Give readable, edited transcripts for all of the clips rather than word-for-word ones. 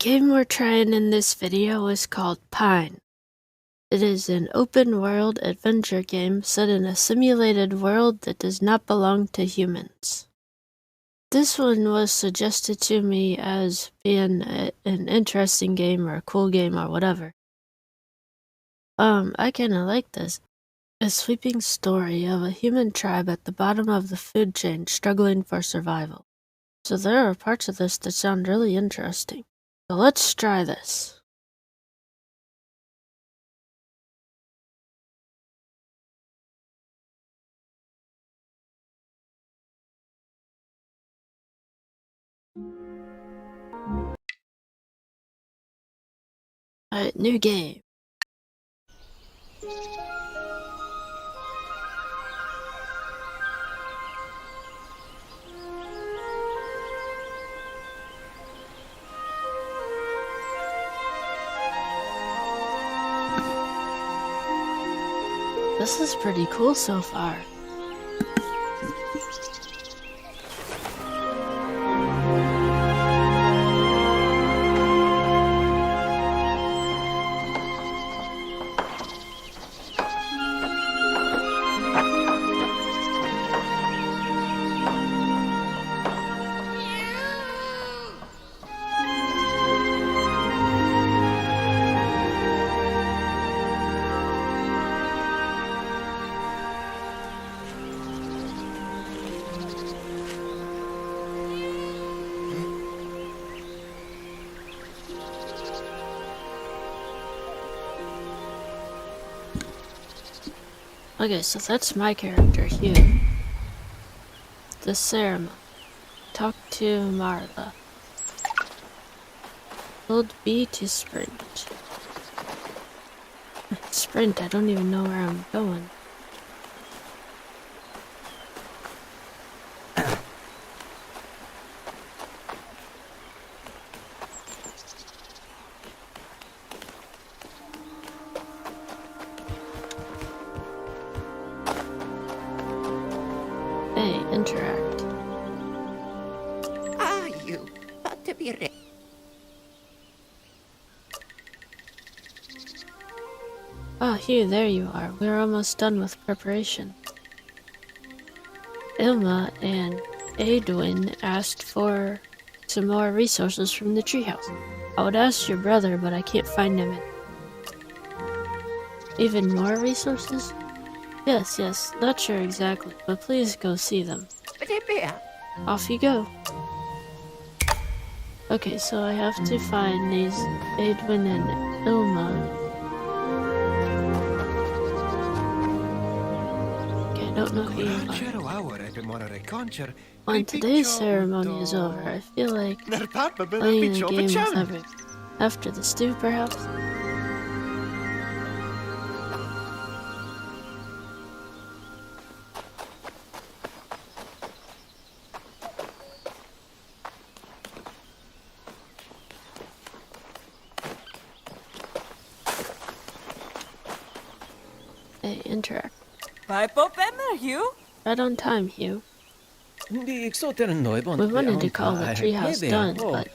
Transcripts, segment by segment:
game we're trying in this video is called Pine. It is an open-world adventure game set in a simulated world that does not belong to humans. This one was suggested to me as being an interesting game or a cool game or whatever. I kinda like this. A sweeping story of a human tribe at the bottom of the food chain struggling for survival. So there are parts of this that sound really interesting. So let's try this. Alright, new game. This is pretty cool so far. Okay, so that's my character, Hugh. The ceremony. Talk to Marla. Hold B to sprint. Sprint, I don't even know where I'm going. Hey, interact. You ought to be ready. Oh, Hugh, there you are. We're almost done with preparation. Ilma and Edwin asked for some more resources from the treehouse. I would ask your brother, but I can't find him. Even more resources? Yes, not sure exactly, but please go see them. Off you go. Okay, so I have to find these Edwin and Ilma. Okay, I don't know who you are. When today's ceremony is over, I feel like playing a game with everyone. After the stew, perhaps? Hey, interact. Right Right on time, Hugh. We wanted to call the treehouse done, but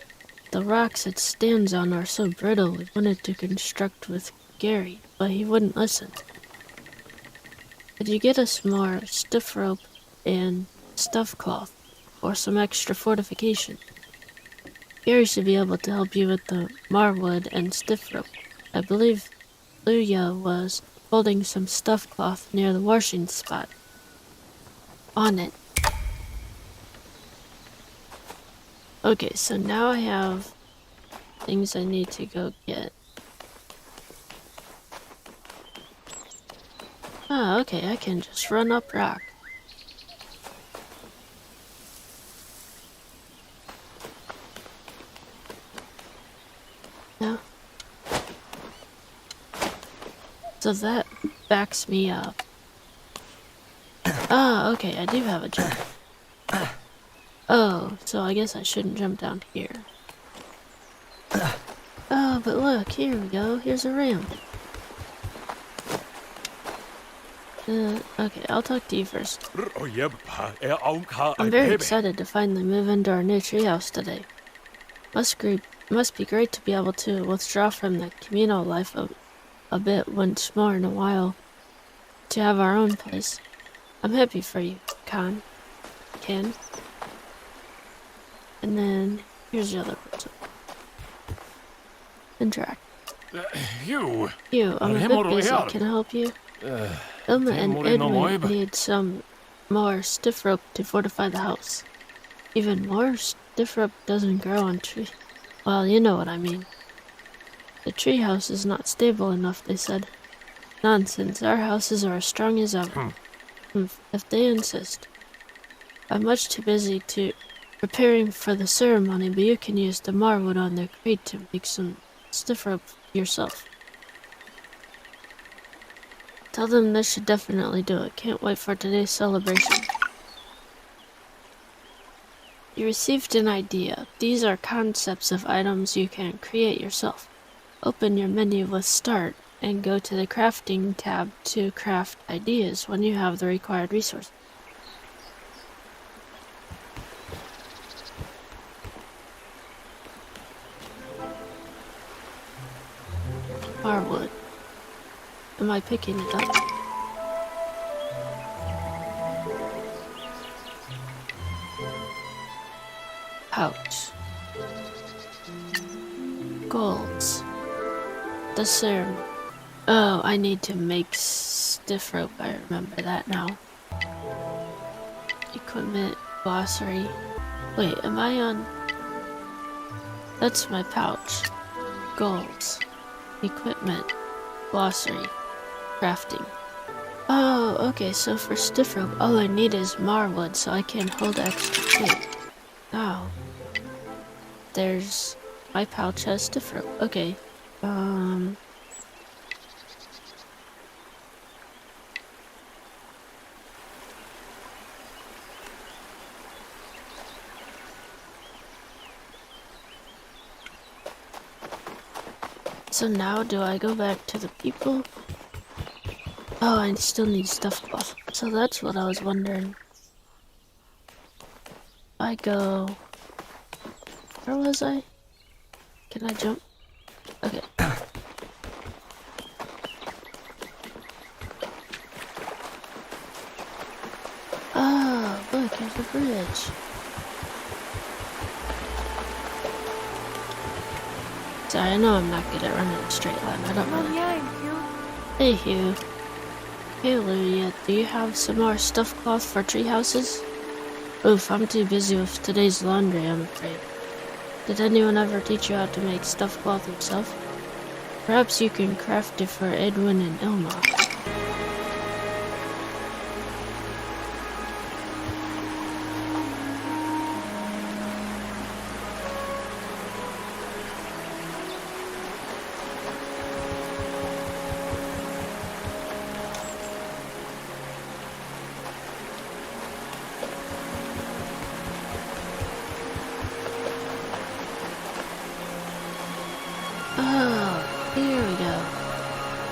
the rocks it stands on are so brittle we wanted to construct with Gary, but he wouldn't listen. Could you get us more stiff rope and stuff cloth, or some extra fortification? Gary should be able to help you with the marwood and stiff rope. I believe Luya was holding some stuff cloth near the washing spot. On it. Okay, so now I have things I need to go get. Ah, okay, I can just run up rock. No. So that backs me up. Ah, okay, I do have a jump. Oh, so I guess I shouldn't jump down here. Oh, but look, here we go. Here's a ramp. Okay, I'll talk to you first. I'm very excited to finally move into our new treehouse today. It must be great to be able to withdraw from the communal life a bit once more in a while. To have our own place. I'm happy for you, Ken. And then, here's the other person. Interact. You, I'm a bit busy. Can I help you? Ilma and Edwin need some more stiff rope to fortify the house. Even more stiff rope doesn't grow on tree. Well, you know what I mean. The tree house is not stable enough, they said. Nonsense, our houses are as strong as ever. If they insist. I'm much too busy preparing for the ceremony, but you can use the marwood on the crate to make some stiff rope yourself. Tell them this should definitely do it. Can't wait for today's celebration. You received an idea. These are concepts of items you can create yourself. Open your menu with Start and go to the Crafting tab to craft ideas when you have the required resources. Marwood. Am I picking it up? Pouch. Golds. The serum. Oh, I need to make stiff rope. I remember that now. Equipment. Glossary. Wait, am I on? That's my pouch. Golds. Equipment. Glossary. Crafting. Oh, okay, so for stiff rope, all I need is marwood so I can hold extra tape. Oh. There's... my pouch has stiff rope. Okay. So now, do I go back to the people? Oh, I still need stuffed cloth. So that's what I was wondering. I go... where was I? Can I jump? Okay. Oh, look, there's a bridge. Sorry, I know I'm not good at running a straight line. I don't really... Hey, Hugh. Hey, Ludia, do you have some more stuffed cloth for tree houses? Oof, I'm too busy with today's laundry, I'm afraid. Did anyone ever teach you how to make stuffed cloth yourself? Perhaps you can craft it for Edwin and Ilma. Oh, here we go.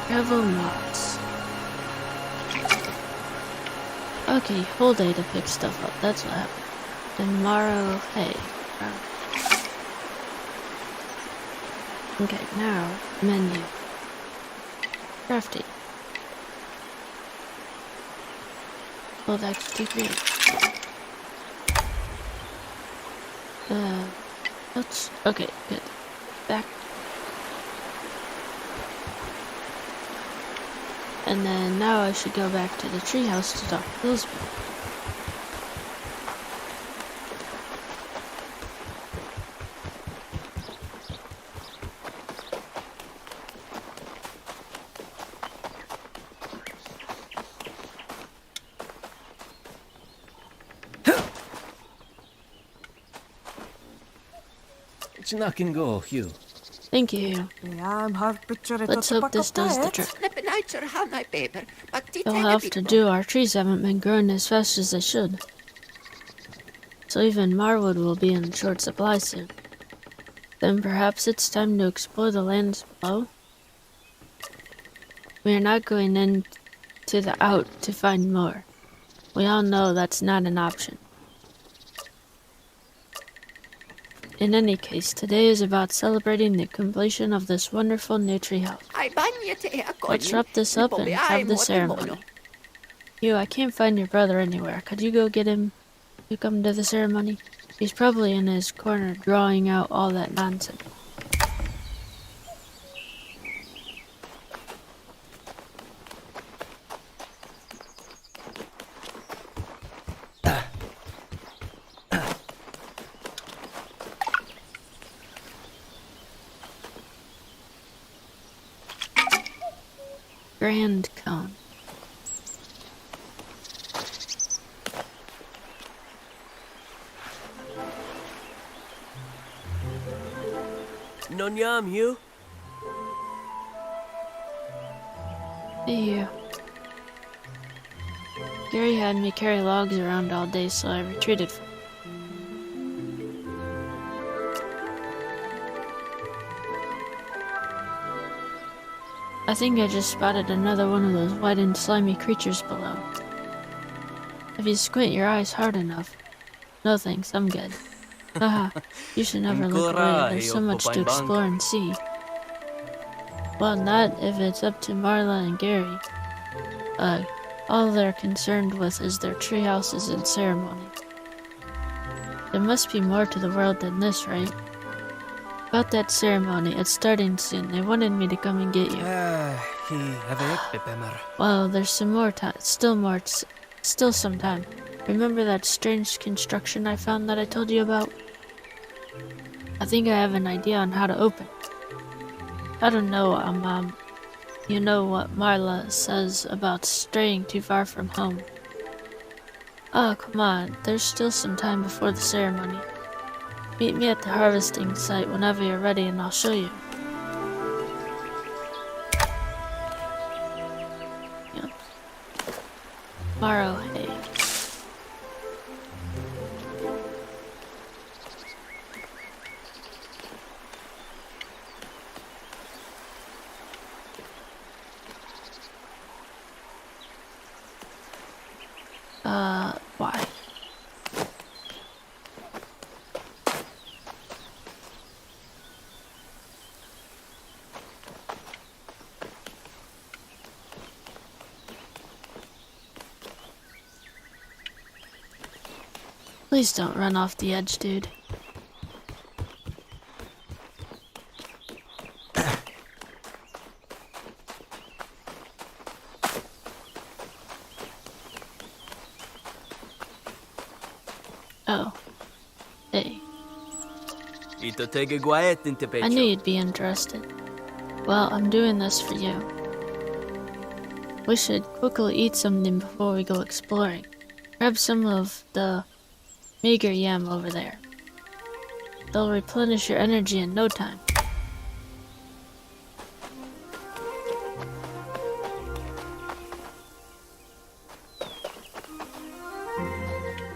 Gravel mods. Okay, whole day to pick stuff up, that's what happened. And Morrow hay. Okay, now, menu. Crafting. Oh, that's too great. That's... okay, good. Back. And then now I should go back to the treehouse to talk to Elizabeth. Go, Hugh. Thank you. Let's hope this does the trick. They'll have to do. Our trees haven't been growing as fast as they should. So even Marwood will be in short supply soon. Then perhaps it's time to explore the lands below? We are not going into the out to find more. We all know that's not an option. In any case, today is about celebrating the completion of this wonderful new treehouse. Ay banya te ako. Let's wrap this up and have the ceremony. Hugh, I can't find your brother anywhere. Could you go get him to come to the ceremony? He's probably in his corner drawing out all that nonsense. Grand Cone. Nonyam, Hugh? Hey, Hugh. Gary had me carry logs around all day, so I retreated. I think I just spotted another one of those white and slimy creatures below. If you squint your eyes hard enough. No thanks, I'm good. Haha, you should never look away. There's so much to explore and see. Well, not if it's up to Marla and Gary. All they're concerned with is their tree houses and ceremony. There must be more to the world than this, right? About that ceremony, it's starting soon. They wanted me to come and get you. Well, there's some more time. Still some time. Remember that strange construction I found that I told you about? I think I have an idea on how to open it. I don't know, you know what Marla says about straying too far from home. Oh, come on. There's still some time before the ceremony. Meet me at the harvesting site whenever you're ready and I'll show you. Yep. Marrow hay. Why? Please don't run off the edge, dude. Oh. Hey. I knew you'd be interested. Well, I'm doing this for you. We should quickly eat something before we go exploring. Grab some of the meager yam over there. They'll replenish your energy in no time.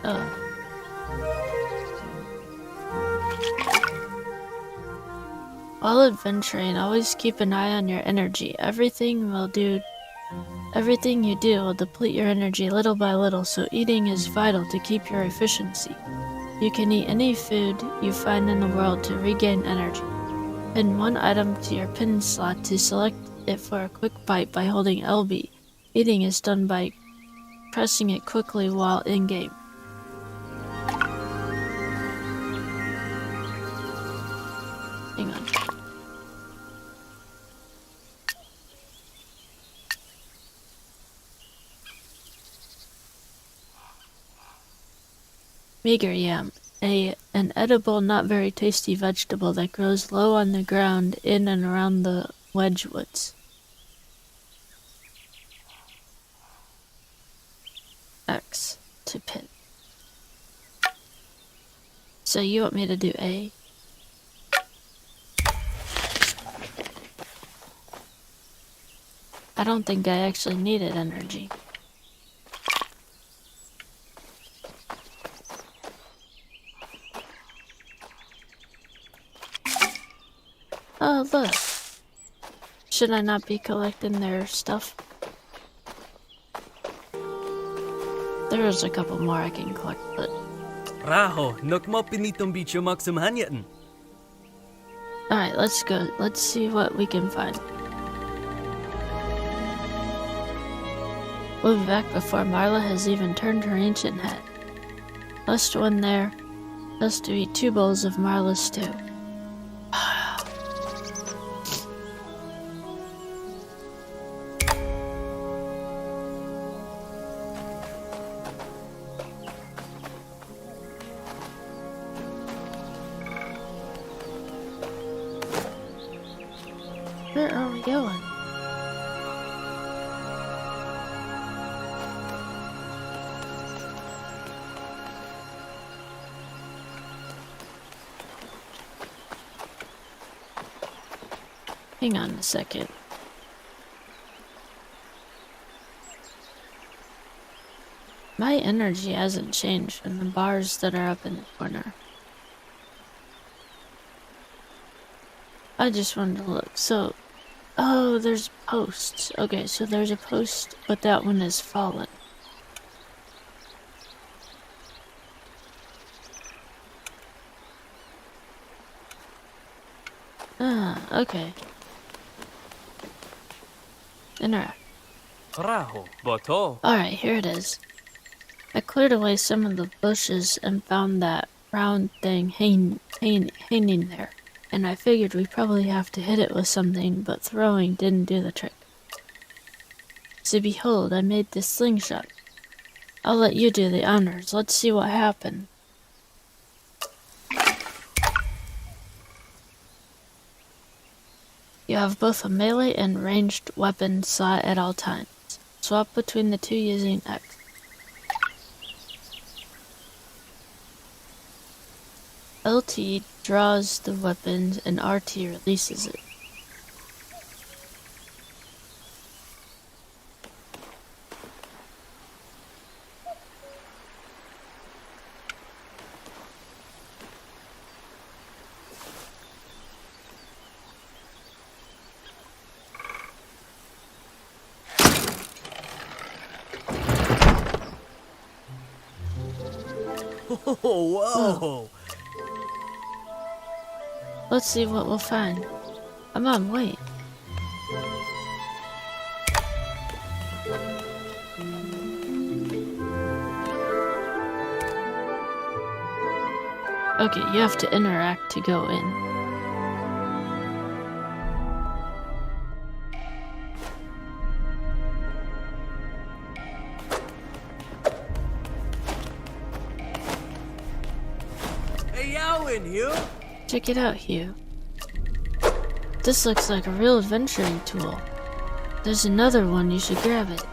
Oh. While adventuring, always keep an eye on your energy. Everything you do will deplete your energy little by little, so eating is vital to keep your efficiency. You can eat any food you find in the world to regain energy. Pin one item to your pin slot to select it for a quick bite by holding LB. Eating is done by pressing it quickly while in-game. Hang on. Meager yam, an edible, not very tasty vegetable that grows low on the ground in and around the Wedgewoods. X to pin. So you want me to do A? I don't think I actually needed energy. Oh, look. Should I not be collecting their stuff? There's a couple more I can collect, but... Raho, nok mo pinitong bicho maksum hanyaten. Alright, let's go. Let's see what we can find. We'll be back before Marla has even turned her ancient head. Last one there. Us to eat 2 bowls of Marla stew. Where are we going? Hang on a second. My energy hasn't changed from the bars that are up in the corner. I just wanted to look. So, oh, there's posts. Okay, so there's a post, but that one is fallen. Ah, okay. Interact. Alright, here it is. I cleared away some of the bushes and found that round thing hanging there. And I figured we'd probably have to hit it with something, but throwing didn't do the trick. So behold, I made this slingshot. I'll let you do the honors. Let's see what happened. You have both a melee and ranged weapon slot at all times. Swap between the two using X. LT draws the weapons and RT releases it. Oh, whoa! Let's see what we'll find. Come on, wait. Okay, you have to interact to go in. Hey, Yowen, you! Check it out, Hugh. This looks like a real adventuring tool. There's another one, you should grab it.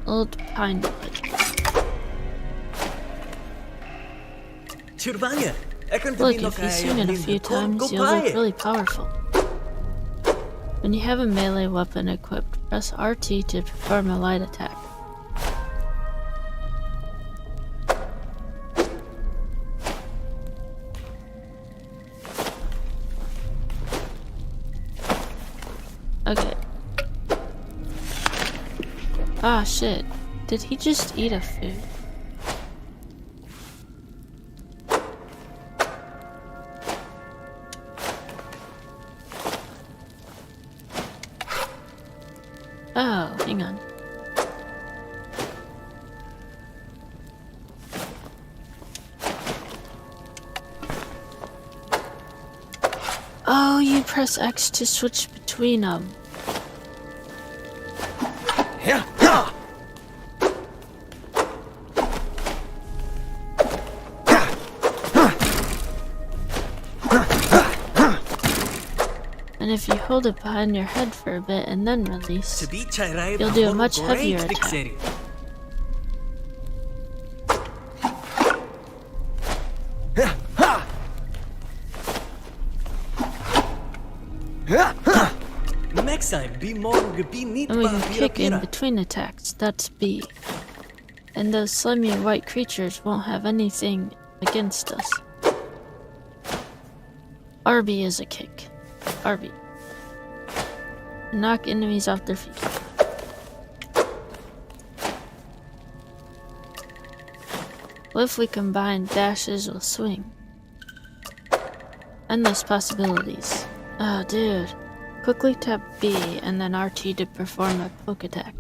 Old pine wood. Look, if you swing it a few times, you'll look really powerful. When you have a melee weapon equipped, press RT to perform a light attack. Okay. Ah, shit. Did he just eat a food? Oh, hang on. Oh, you press X to switch between them. And if you hold it behind your head for a bit and then release, you'll do a much heavier attack. And we can kick in between attacks, that's B. And those slimy white creatures won't have anything against us. RB is a kick. RB. Knock enemies off their feet. What if we combine dashes with swing? Endless possibilities. Oh, dude. Quickly tap B and then RT to perform a poke attack.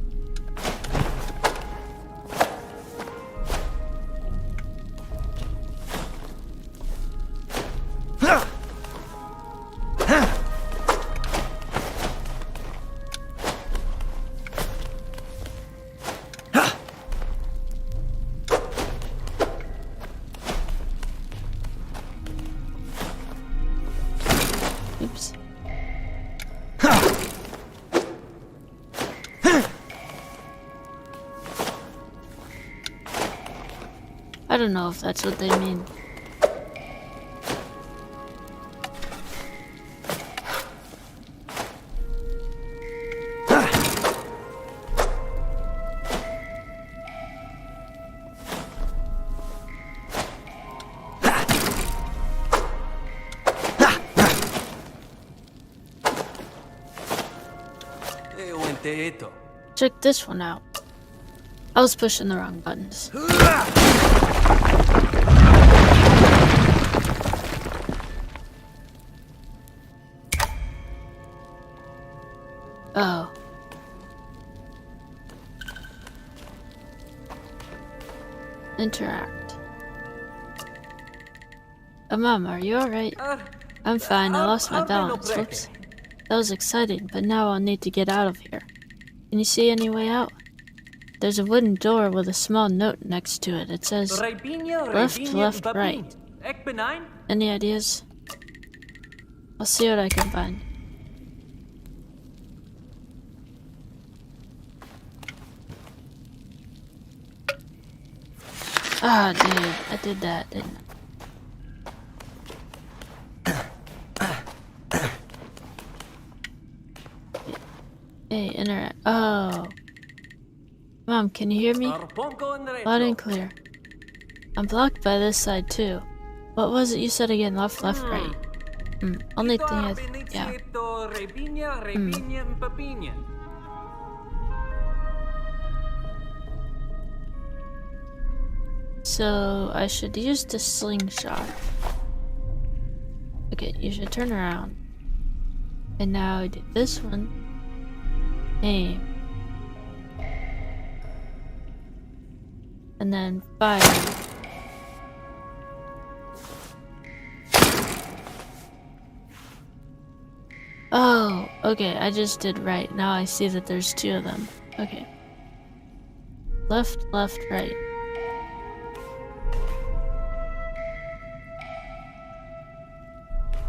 Oops. I don't know if that's what they mean. Check this one out. I was pushing the wrong buttons. Oh. Interact. Mom, are you alright? I'm fine, I lost my balance. Whoops. That was exciting, but now I'll need to get out of here. Can you see any way out? There's a wooden door with a small note next to it. It says, left, left, right. Any ideas? I'll see what I can find. Ah, dude, I did that, didn't I? Hey, interact. Oh. Mom, can you hear me? Loud and clear. I'm blocked by this side too. What was it you said again? Left, left, right. Only thing I yeah. So I should use the slingshot. Okay, you should turn around. And now I do this one. Aim. And then fire. Oh, okay, I just did right. Now I see that there's two of them. Okay. Left, left, right.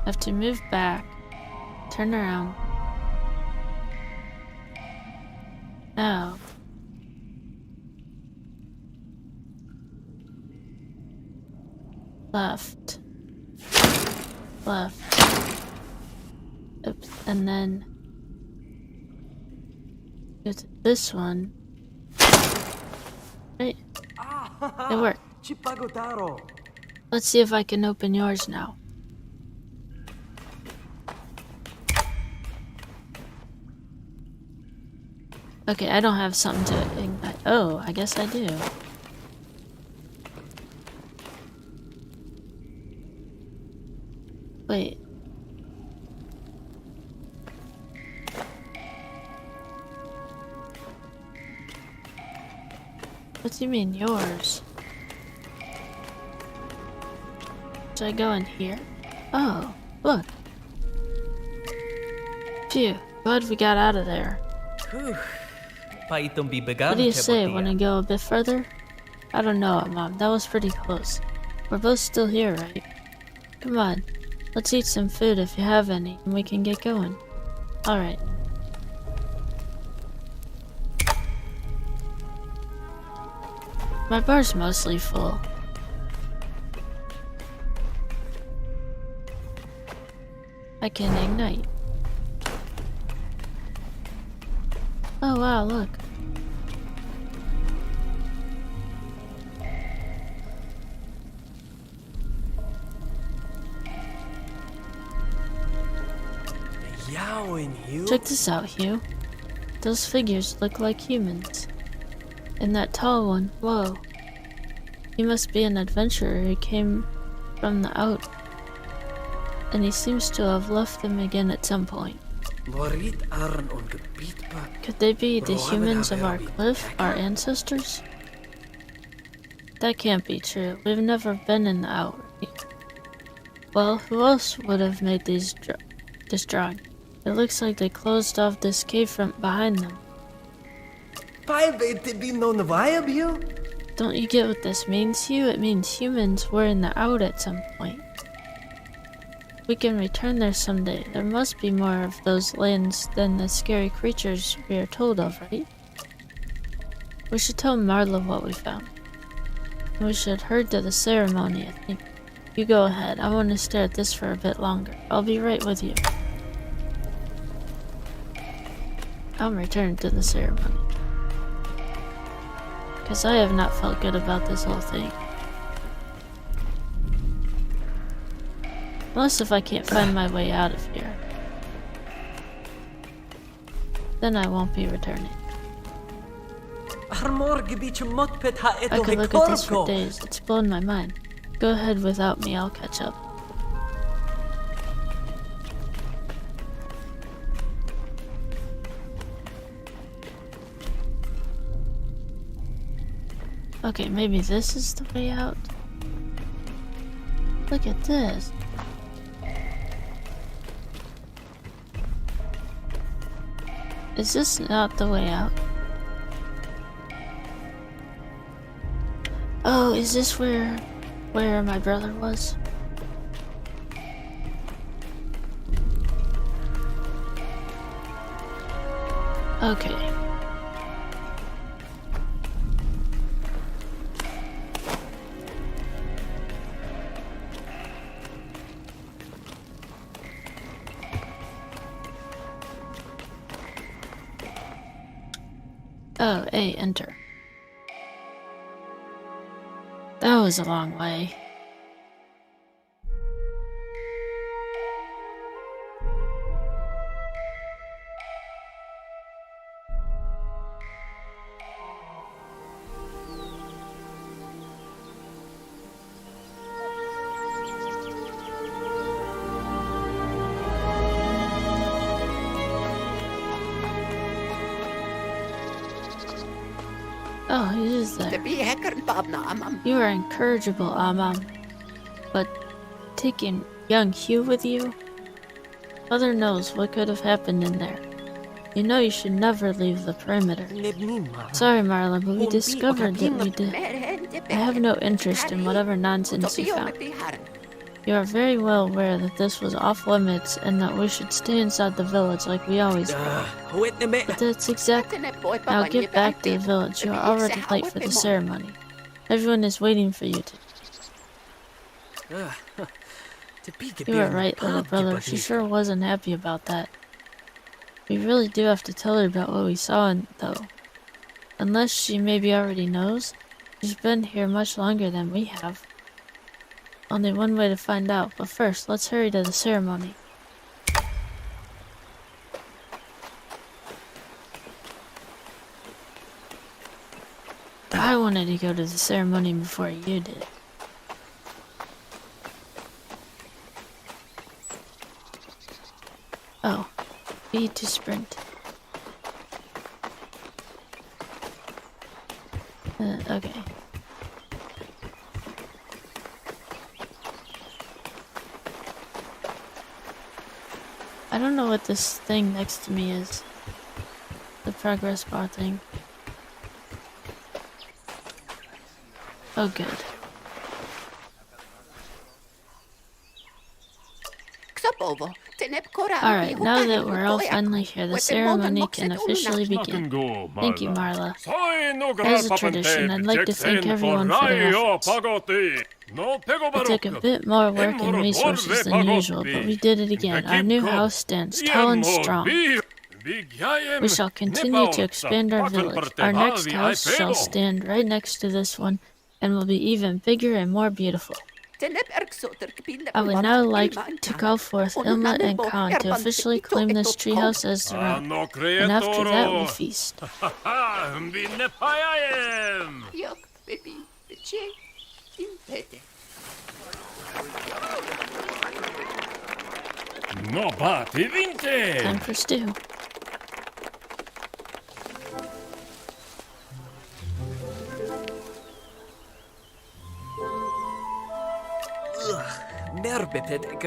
Have to move back. Turn around. Now. Left. Left. Oops. And then go to this one. Right. It worked. Let's see if I can open yours now. Okay, I don't have something to ignite. Oh, I guess I do. Wait. What do you mean, yours? Should I go in here? Oh, look. Phew, glad we got out of there. What do you say? Want to go a bit further? I don't know, Mom. That was pretty close. We're both still here, right? Come on. Let's eat some food if you have any, and we can get going. Alright. My bar's mostly full. I can ignite. Oh wow, look. Check this out, Hugh. Those figures look like humans. And that tall one, whoa. He must be an adventurer who came from the out and he seems to have left them again at some point. Could they be the humans of our cliff, our ancestors? That can't be true. We've never been in the Outer. Well, who else would have made this drawing? It looks like they closed off this cave front behind them. Don't you get what this means, Hugh? It means humans were in the Out at some point. We can return there someday. There must be more of those lands than the scary creatures we are told of, right? We should tell Marla what we found. We should hurry to the ceremony, I think. You go ahead. I want to stare at this for a bit longer. I'll be right with you. I'll return to the ceremony. Because I have not felt good about this whole thing. Unless if I can't find my way out of here. Then I won't be returning. I could look at this for days. It's blown my mind. Go ahead without me, I'll catch up. Okay, maybe this is the way out. Look at this. Is this not the way out? Oh, is this where my brother was? Okay. Oh, A, enter. That was a long way. Oh, he is there. You are incorrigible, Amam. But taking young Hugh with you? Mother knows what could have happened in there. You know you should never leave the perimeter. Sorry, Marla, but we discovered that we did. I have no interest in whatever nonsense you found. You are very well aware that this was off limits and that we should stay inside the village like we always do. But that's exactly. Now get back to the village. You are already late for the ceremony. Everyone is waiting for you to. You are right, little brother. She sure wasn't happy about that. We really do have to tell her about what we saw, though. Unless she maybe already knows. She's been here much longer than we have. Only one way to find out, but first, let's hurry to the ceremony. I wanted to go to the ceremony before you did. Oh, B to sprint. Okay. I don't know what this thing next to me is. The progress bar thing. Oh, good. Alright, now that we're all finally here, the ceremony can officially begin. Thank you, Marla. As a tradition, I'd like to thank everyone for their efforts. It took a bit more work and resources than usual, but we did it again. Our new house stands tall and strong. We shall continue to expand our village. Our next house shall stand right next to this one and will be even bigger and more beautiful. I would now like to call forth Ilma and Khan to officially claim this treehouse as their own, and after that we feast. No bate vinte! Time for stew.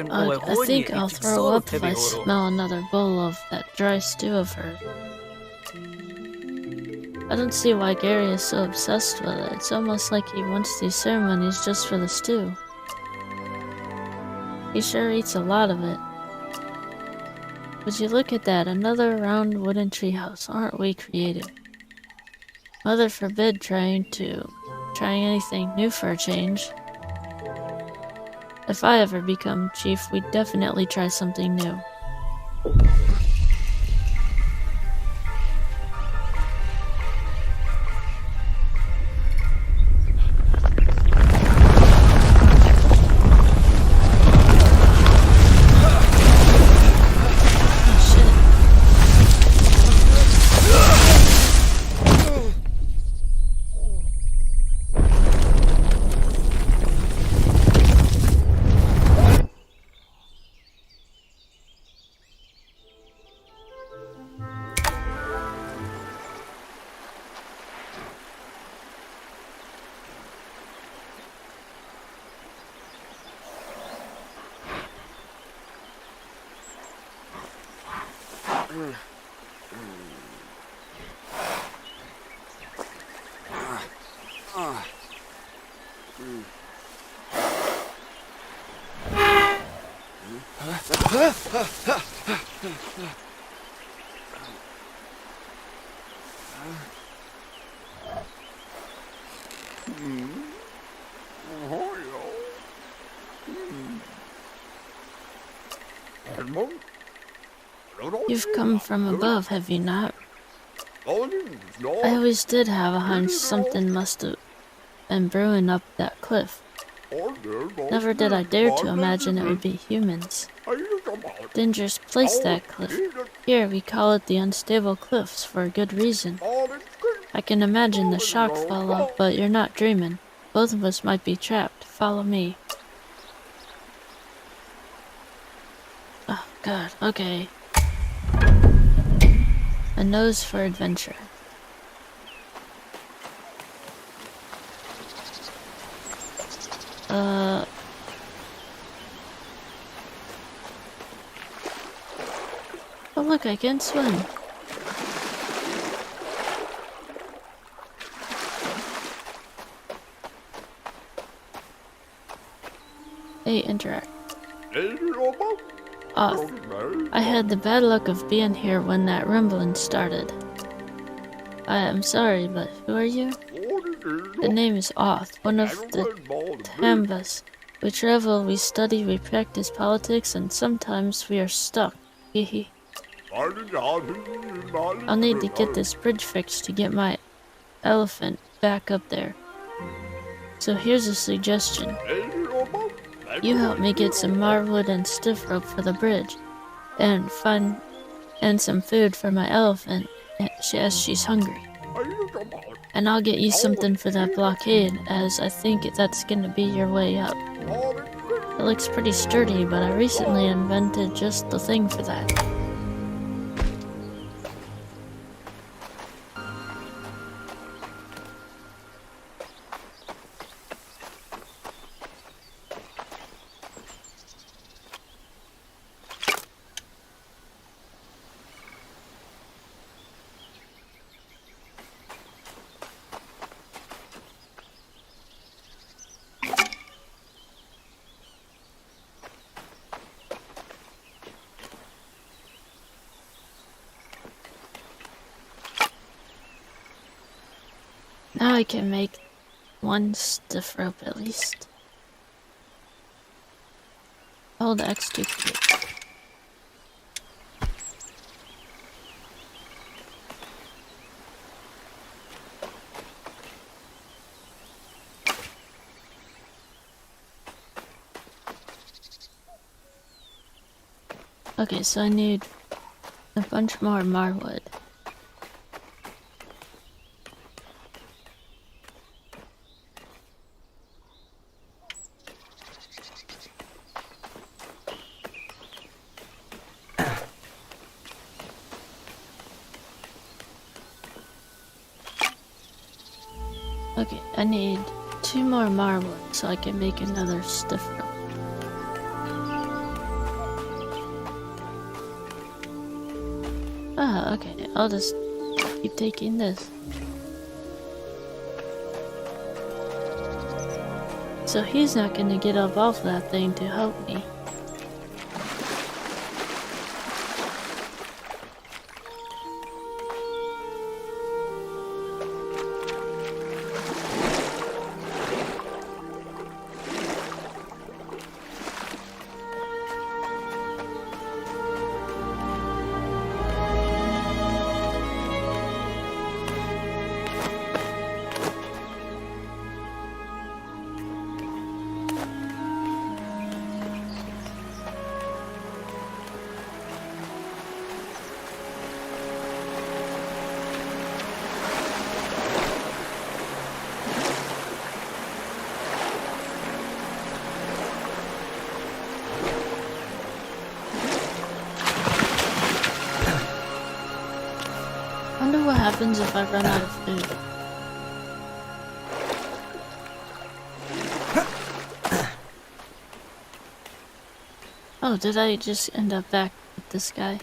I think I'll throw up if I smell another bowl of that dry stew of hers. I don't see why Gary is so obsessed with it. It's almost like he wants these ceremonies just for the stew. He sure eats a lot of it. Would you look at that, another round wooden treehouse. Aren't we creative? Mother forbid trying anything new for a change. If I ever become chief, we'd definitely try something new. You've come from above, have you not? I always did have a hunch something must have been brewing up that cliff. Never did I dare to imagine it would be humans. Dangerous place, that cliff. Here, we call it the Unstable Cliffs for a good reason. I can imagine the shock follow, but you're not dreaming. Both of us might be trapped. Follow me. Oh, God. Okay. A nose for adventure. Oh look, I can swim. Hey, interact. Off. I had the bad luck of being here when that rumbling started. I am sorry, but who are you? The name is Oth, one of the Tambas. We travel, we study, we practice politics, and sometimes we are stuck. Hehe. I'll need to get this bridge fixed to get my elephant back up there. So here's a suggestion. You help me get some marwood and stiff rope for the bridge, and some food for my elephant as she's hungry. And I'll get you something for that blockade, as I think that's gonna be your way up. It looks pretty sturdy, but I recently invented just the thing for that. Now I can make one stiff rope at least. Hold X to create. Okay, so I need a bunch more marwood. Okay, I need 2 more marble so I can make another stiff rope. Ah, okay, I'll just keep taking this. So he's not gonna get up off that thing to help me. Wonder what happens if I run out of food. Oh, did I just end up back with this guy?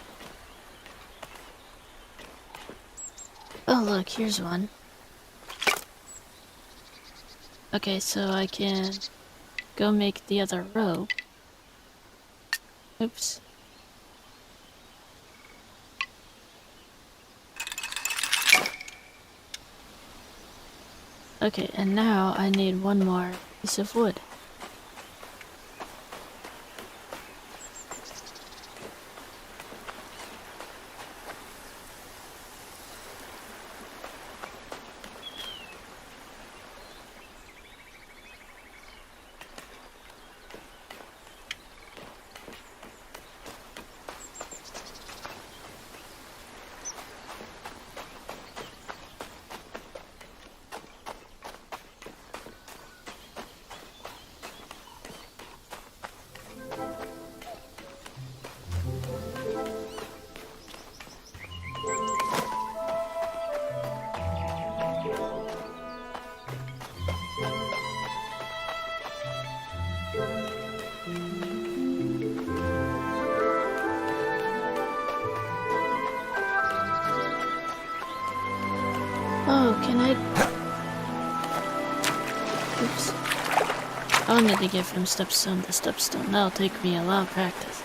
Oh look, here's one. Okay, so I can go make the other row. Oops. Okay, and now I need 1 more piece of wood. Oh, can I... Oops. I wanted to give him stepstone to stepstone. That'll take me a lot of practice.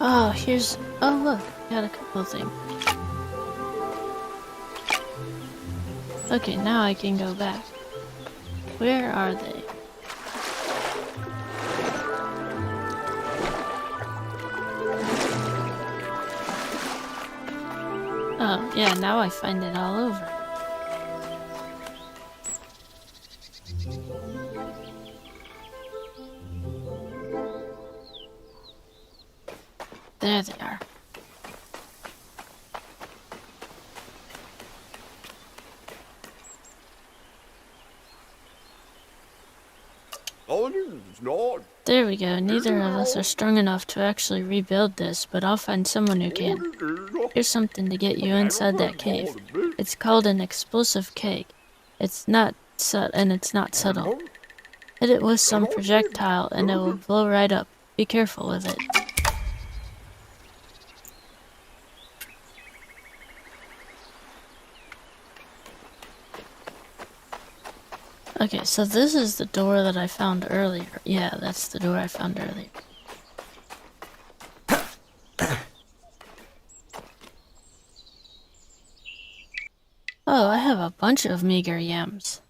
Oh, here's... Oh, look. Got a couple of things. Okay, now I can go back. Where are they? Oh, yeah, now I find it all over. There they are. There we go. Neither of us are strong enough to actually rebuild this, but I'll find someone who can. Here's something to get you inside that cave. It's called an explosive keg. It's not subtle. Hit it with some projectile and it will blow right up. Be careful with it. Okay, so this is the door that I found earlier. Yeah, that's the door I found earlier. Oh, I have a bunch of meager yams.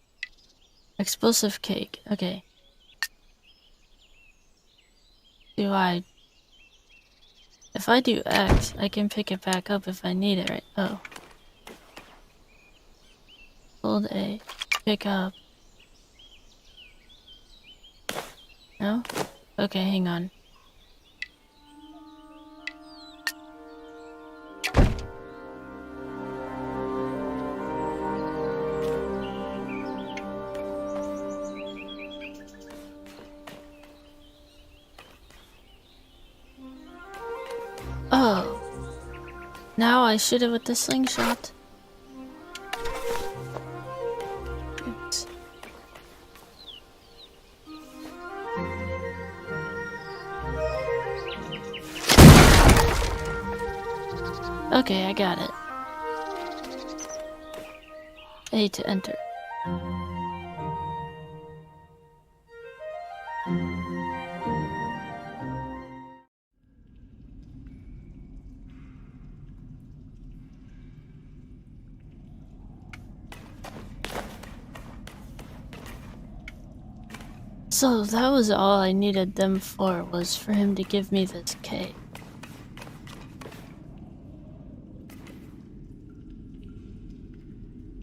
Explosive cake. Okay. If I do X, I can pick it back up if I need it, right? Oh. Hold A. Pick up. No? Okay, hang on. Oh. Now I shoot it with the slingshot. Oops. Okay, I got it. A to enter. So that was all I needed them for, was for him to give me this K.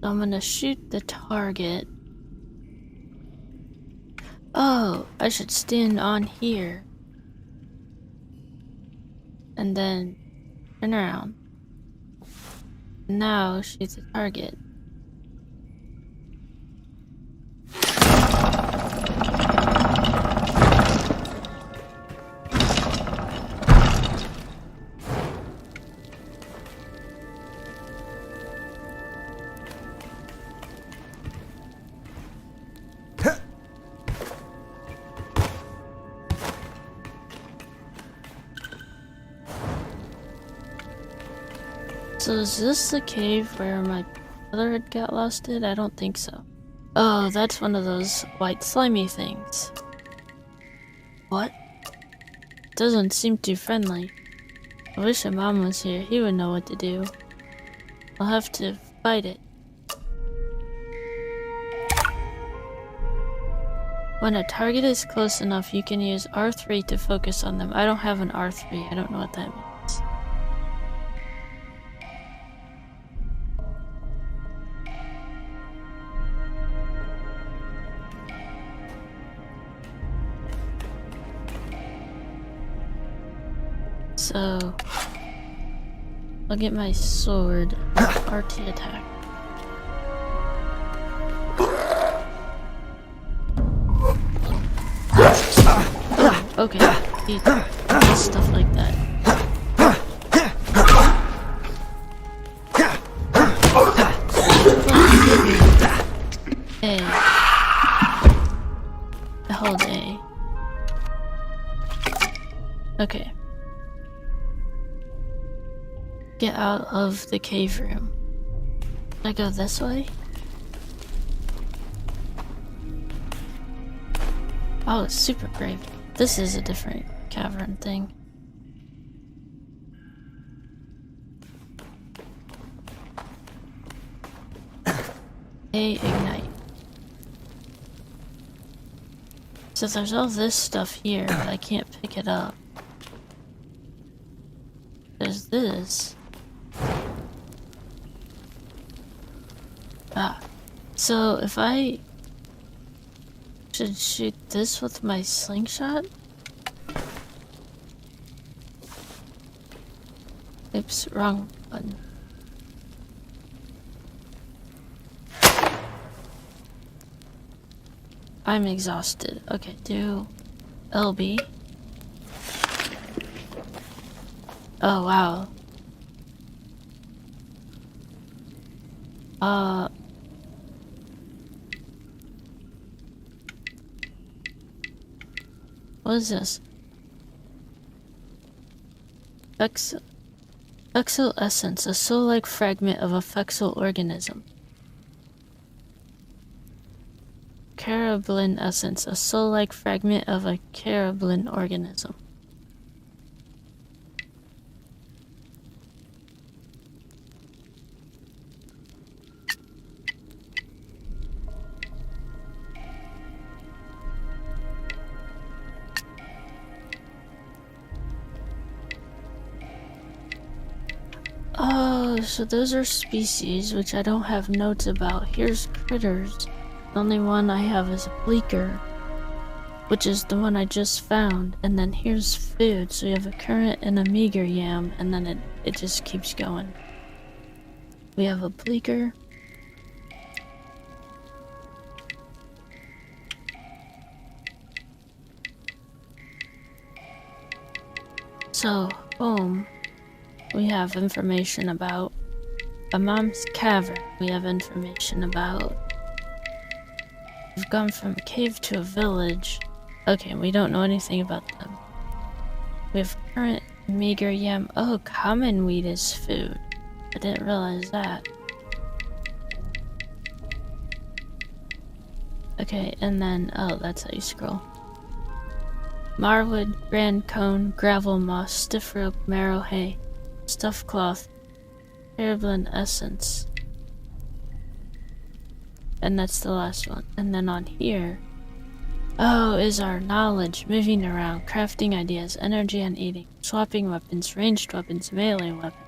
So I'm gonna shoot the target. Oh, I should stand on here. And then turn around. Now shoot the target. So is this the cave where my brother had got lost in? I don't think so. Oh, that's one of those white slimy things. What? Doesn't seem too friendly. I wish your mom was here. He would know what to do. I'll have to fight it. When a target is close enough, you can use R3 to focus on them. I don't have an R3. I don't know what that means. So, I'll get my sword, RT attack. Oh, okay, he does stuff like that. A. I hold A. Okay. Get out of the cave room. Should I go this way? Oh, it's super brave. This is a different cavern thing. A ignite. So there's all this stuff here, but I can't pick it up. There's this. Ah, so if I should shoot this with my slingshot? Oops, wrong button. I'm exhausted. Okay, do LB. Oh, wow. What is this? Fexil essence, a soul-like fragment of a fexil organism. Carablin essence, a soul-like fragment of a carablin organism. Oh, so those are species, which I don't have notes about. Here's critters. The only one I have is a bleaker. which is the one I just found, and then here's food, so you have a currant and a meager yam, and then it just keeps going. We have a bleaker. So, boom, we have information about a mom's cavern. We have information about... We've gone from a cave to a village. Okay, we don't know anything about them. We have currant, meager yam. Oh, common wheat is food. I didn't realize that. Okay, and then, oh, that's how you scroll. Marwood, grand cone, gravel moss, stiff rope, marrow hay, stuffed cloth, tereblin essence. And that's the last one. And then on here, oh, is our knowledge, moving around, crafting ideas, energy and eating, swapping weapons, ranged weapons, melee weapons.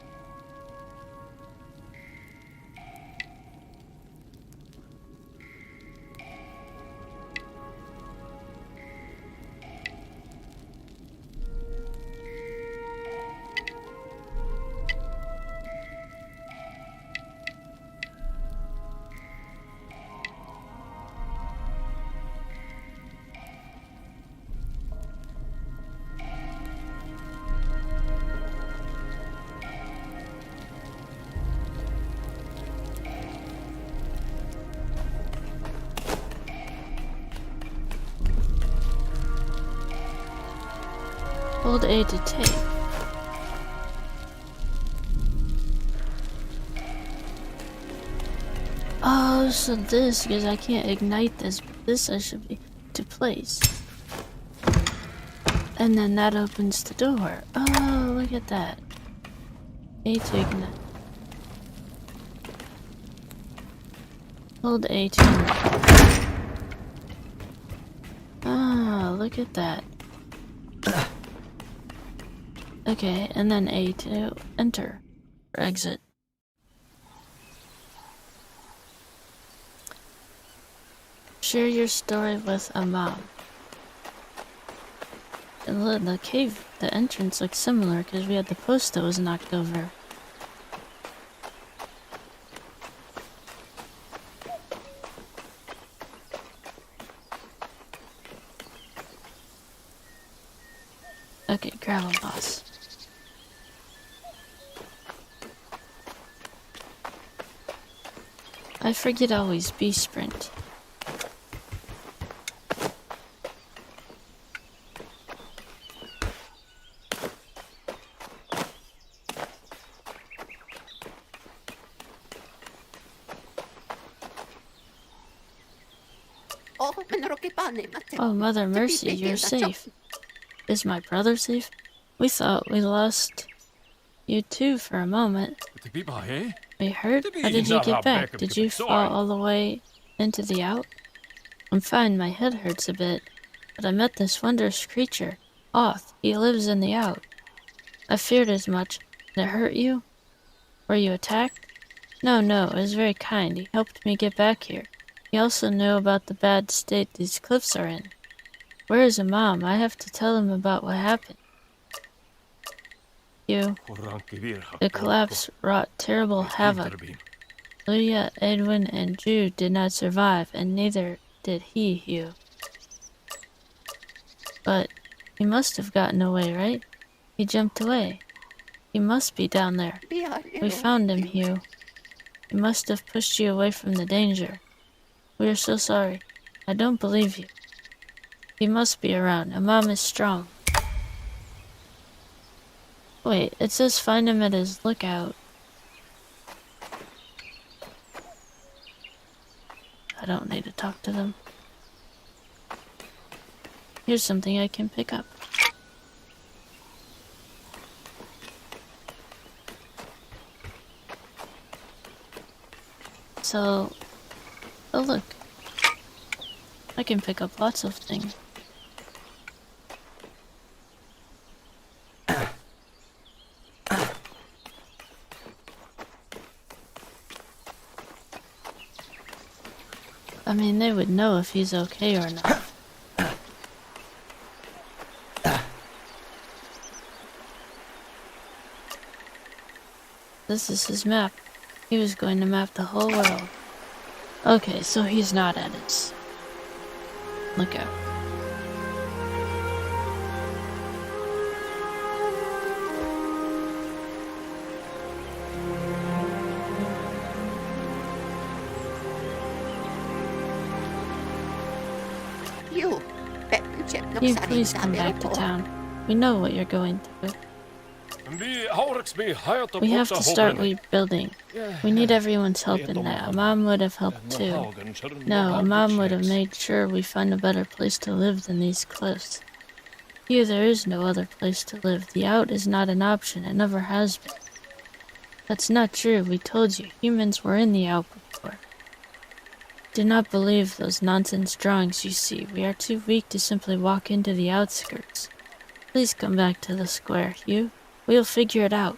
Hold A to take. Oh, so this, because I can't ignite this, but this I should be to place. And then that opens the door. Oh, look at that. A to ignite. Hold A to ignite. Ah, look at that. Okay, and then A to enter or exit. Share your story with a mom. And look, the cave, the entrance looks similar because we had the post that was knocked over. Okay, gravel moss. I forget always B sprint. Oh, Mother Mercy, you're safe. Is my brother safe? We thought we lost you too for a moment. We hurt? How did you get back? Did you fall all the way into the out? I'm fine, my head hurts a bit. But I met this wondrous creature, Oth. He lives in the out. I feared as much. Did it hurt you? Were you attacked? No, it was very kind. He helped me get back here. He also knew about the bad state these cliffs are in. Where is Mom? I have to tell him about what happened. The collapse wrought terrible havoc. Luya, Edwin, and Jude did not survive, and neither did he, Hugh. But he must have gotten away, right? He jumped away. He must be down there. We found him, Hugh. He must have pushed you away from the danger. We are so sorry. I don't believe you. He must be around. Mom is strong. Wait, it says find him at his lookout. I don't need to talk to them. Here's something I can pick up. So, oh look. I can pick up lots of things. I mean, they would know if he's okay or not. This is his map. He was going to map the whole world. Okay, so he's not at his lookout. You, You please come back to town. We know what you're going through. We have to start rebuilding. We need everyone's help in that. Mom would have helped too. No, Mom would have made sure we find a better place to live than these cliffs. Here there is no other place to live. The out is not an option. It never has been. That's not true. We told you. Humans were in the out before. Do not believe those nonsense drawings you see. We are too weak to simply walk into the outskirts. Please come back to the square, Hugh. We'll figure it out.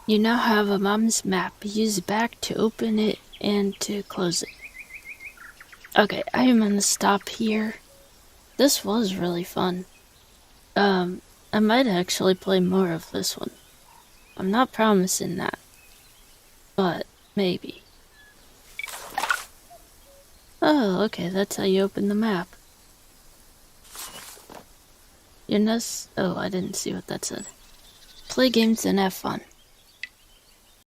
You now have a Mom's map. Use back to open it and to close it. Okay, I am gonna stop here. This was really fun. I might actually play more of this one. I'm not promising that, but maybe. Oh, okay, that's how you open the map. Oh, I didn't see what that said. Play games and have fun.